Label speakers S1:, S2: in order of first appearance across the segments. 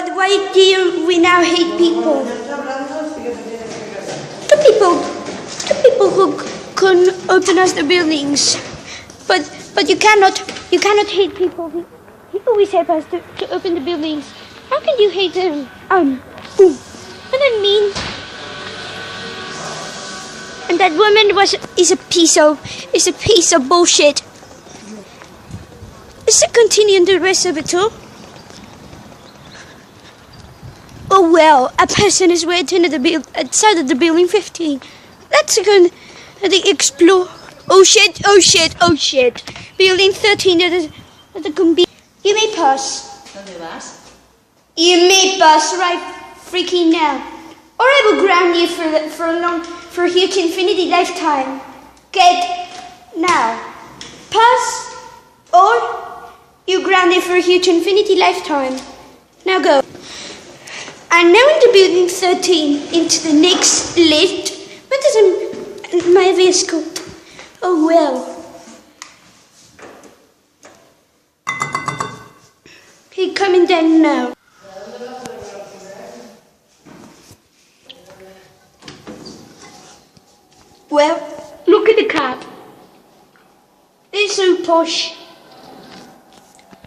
S1: But why do we now hate people? The people who can open us the buildings, but you cannot hate people. He always help us to open the buildings. How can you hate them? What I mean. And that woman is a piece of bullshit. Let's continue the rest of it too. Oh well, a person is waiting outside of the building 15. Let's go and explore. Oh shit. Building 13 that can be. You may pass.
S2: ¿Dónde vas?
S1: You may pass right freaking now. Or I will ground you for a huge infinity lifetime. Get now. Pass or you grounded for a huge infinity lifetime. Now go. And now into building 13, into the next lift. What is my vehicle? Oh well. He's coming down now. Well, look at the cab. It's so posh.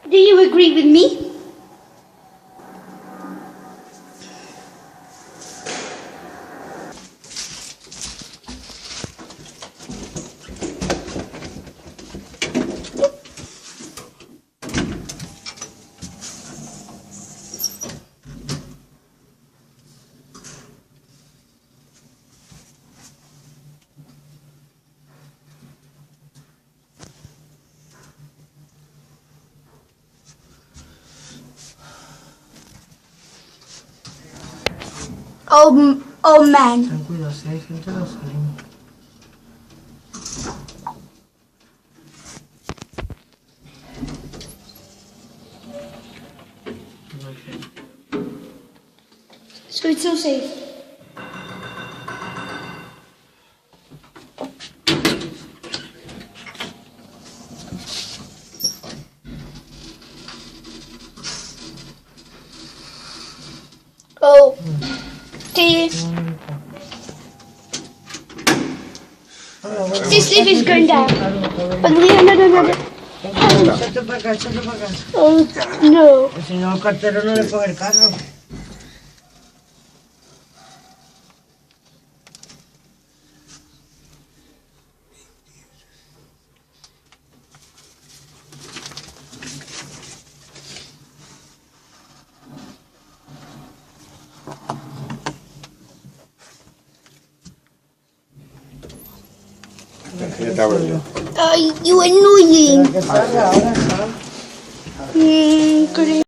S1: Do you agree with me? Oh man.
S3: Ten cuidado, si hay gente no salimos.
S1: So it's so safe. Oh. This lift is going down. But we are not.
S3: Échate para acá, échate para acá.
S1: Oh no.
S3: El señor cartero no le paga el carro.
S1: You annoying.
S3: ¿Qué pasa? Ahora está.